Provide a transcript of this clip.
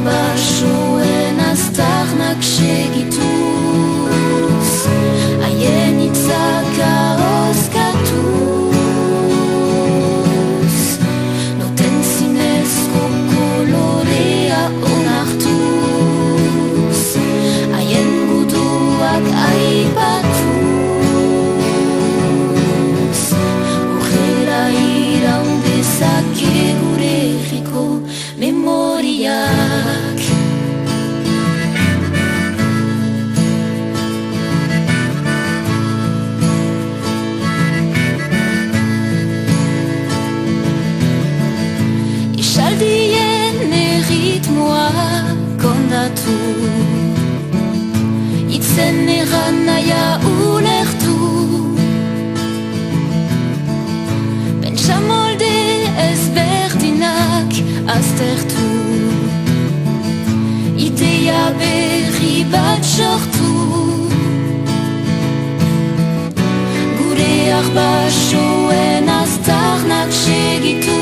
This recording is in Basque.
bashoen aztarnak segituz haien itzaka oskatuz noten zinezko kolorea onartuz haien guduak aipatuz horrela iraun dezake gure herriko memoriak. Esaldien erritmoa kondatu itzen erran naia ulertu pentsa molde ezberdinak aztertu idea berri bat sortu gure arbasoen aztarnak segitu